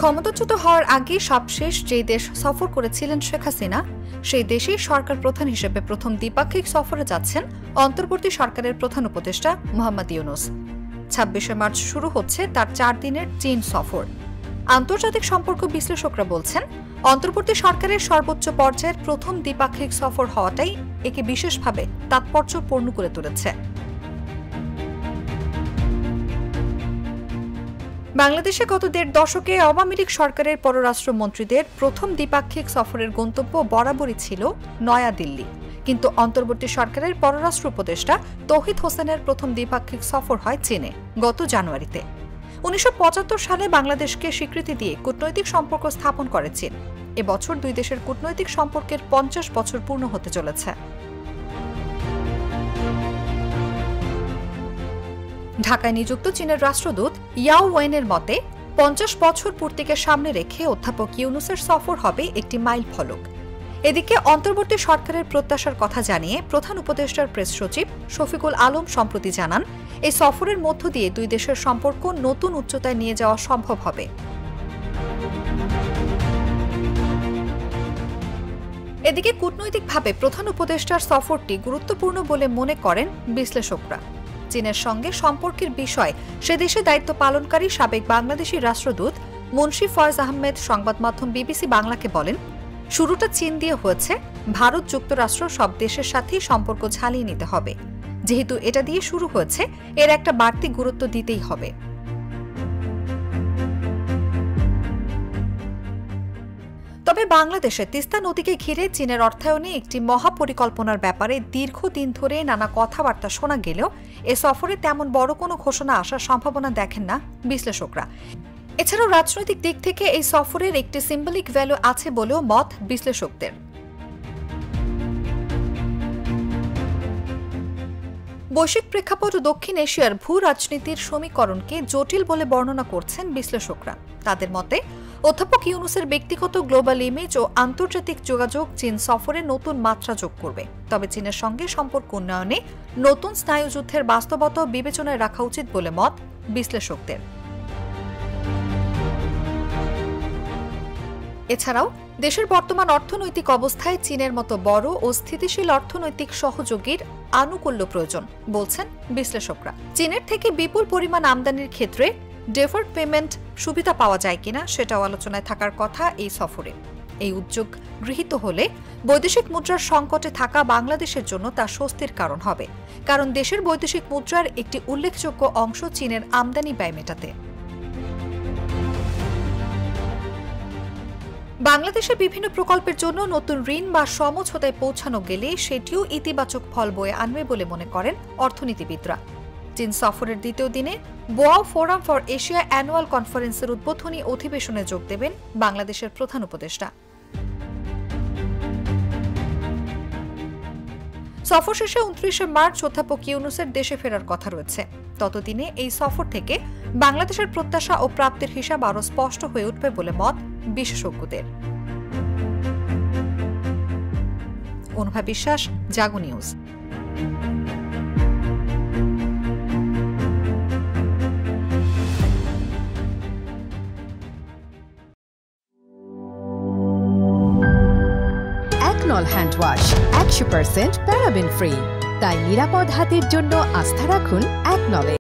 ক্ষমতাচ্যুত হওয়ার আগে সবশেষ যে দেশ সফর করেছিলেন শেখ হাসিনা, সেই দেশেই সরকার প্রধান হিসেবে প্রথম দ্বিপাক্ষিক সফরে যাচ্ছেন অন্তর্বর্তী সরকারের প্রধান উপদেষ্টা মোহাম্মদ ইউনূস। ২৬শে মার্চ শুরু হচ্ছে তার ৪ দিনের চীন সফর। আন্তর্জাতিক সম্পর্ক বিশ্লেষকরা বলছেন, অন্তর্বর্তী সরকারের সর্বোচ্চ পর্যায়ের প্রথম দ্বিপাক্ষিক সফর হওয়াটাই একে বিশেষভাবে তাৎপর্যপূর্ণ করে তুলেছে। বাংলাদেশে গত ১.৫ দশকে আওয়ামী লীগ সরকারের পররাষ্ট্রমন্ত্রীদের প্রথম দ্বিপাক্ষিক সফরের গন্তব্য বরাবরই ছিল নয়াদিল্লি, কিন্তু অন্তর্বর্তী সরকারের পররাষ্ট্র উপদেষ্টা তৌহিদ হোসেনের প্রথম দ্বিপাক্ষিক সফর হয় চীনে গত জানুয়ারিতে। ১৯৭৫ সালে বাংলাদেশকে স্বীকৃতি দিয়ে কূটনৈতিক সম্পর্ক স্থাপন করে চীন। এবছর দুই দেশের কূটনৈতিক সম্পর্কের ৫০ বছর পূর্ণ হতে চলেছে। ঢাকায় নিযুক্ত চীনের রাষ্ট্রদূত ইয়াও ওয়েনের মতে, ৫০ বছর পূর্তিকে সামনে রেখে অধ্যাপক ইউনূসের সফর হবে একটি মাইল ফলক। এদিকে অন্তর্বর্তী সরকারের প্রত্যাশার কথা জানিয়ে প্রধান উপদেষ্টার প্রেস সচিব শফিকুল আলম সম্প্রতি জানান, এই সফরের মধ্য দিয়ে দুই দেশের সম্পর্ক নতুন উচ্চতায় নিয়ে যাওয়া সম্ভব হবে। এদিকে কূটনৈতিকভাবে প্রধান উপদেষ্টার সফরটি গুরুত্বপূর্ণ বলে মনে করেন বিশ্লেষকরা। চীনের সঙ্গে সম্পর্কের বিষয়ে সে দেশে দায়িত্ব পালনকারী সাবেক বাংলাদেশি রাষ্ট্রদূত মুন্সি ফয়েজ আহমেদ সংবাদ মাধ্যম বিবিসি বাংলাকে বলেন, শুরুটা চীন দিয়ে হয়েছে, ভারত যুক্তরাষ্ট্র সব দেশের সাথেই সম্পর্ক ঝালিয়ে নিতে হবে। যেহেতু এটা দিয়ে শুরু হয়েছে, এর একটা বাড়তি গুরুত্ব দিতেই হবে। তবে বাংলাদেশে তিস্তা নদীকে ঘিরে চীনের অর্থায়নে একটি মহাপরিকল্পনার ব্যাপারে দীর্ঘদিন ধরে নানা কথাবার্তা শোনা গেলেও এ সফরে তেমন বড় কোনো ঘোষণা আসার সম্ভাবনা দেখেন না বিশ্লেষকরা। এছাড়াও রাজনৈতিক দিক থেকে এই সফরের একটি সিম্বলিক ভ্যালু আছে বলেও মত বিশ্লেষকদের। বৈশ্বিক প্রেক্ষাপট ও দক্ষিণ এশিয়ার ভূ রাজনীতির সমীকরণকে জটিল বলে বর্ণনা করছেন বিশ্লেষকরা। তাদের মতে, অধ্যাপক ইউনূসের ব্যক্তিগত গ্লোবাল ইমেজ ও আন্তর্জাতিক যোগাযোগ চীন সফরে নতুন মাত্রা যোগ করবে। তবে চীনের সঙ্গে সম্পর্ক উন্নয়নে নতুন স্নায়ুযুদ্ধের বাস্তবতা বিবেচনায় রাখা উচিত বলে মত বিশ্লেষকদের। এছাড়াও দেশের বর্তমান অর্থনৈতিক অবস্থায় চীনের মতো বড় ও স্থিতিশীল অর্থনৈতিক সহযোগীর আনুকূল্য প্রয়োজন বলছেন বিশ্লেষকরা। চীনের থেকে বিপুল পরিমাণ আমদানির ক্ষেত্রে ডেফার্ড পেমেন্ট সুবিধা পাওয়া যায় কিনা সেটাও আলোচনায় থাকার কথা এই সফরে। এই উদ্যোগ গৃহীত হলে বৈদেশিক মুদ্রার সংকটে থাকা বাংলাদেশের জন্য তা স্বস্তির কারণ হবে, কারণ দেশের বৈদেশিক মুদ্রার একটি উল্লেখযোগ্য অংশ চীনের আমদানি ব্যয় মেটাতে। বাংলাদেশের বিভিন্ন প্রকল্পের জন্য নতুন ঋণ বা সমঝোতায় পৌঁছানো গেলে সেটিও ইতিবাচক ফল বয়ে আনবে বলে মনে করেন অর্থনীতিবিদরা। চীন সফরের দ্বিতীয় দিনে Boao forum for Asia annual কনফারেন্সের উদ্বোধনী অধিবেশনে যোগ দেবেন বাংলাদেশের প্রধান উপদেষ্টা। সফর শেষে ২৯শে মার্চ অধ্যাপক ইউনূসের দেশে ফেরার কথা রয়েছে। ততদিনে এই সফর থেকে বাংলাদেশের প্রত্যাশা ও প্রাপ্তির হিসাব আরও স্পষ্ট হয়ে উঠবে বলে মত বিশেষজ্ঞদের। অনুভা বিশ্বাস, জাগো নিউজ। একনল হ্যান্ড ওয়াশ ১০০% প্যারাবেন ফ্রি, তাই নিরাপদ হাতের জন্য আস্থা রাখুন একনলে।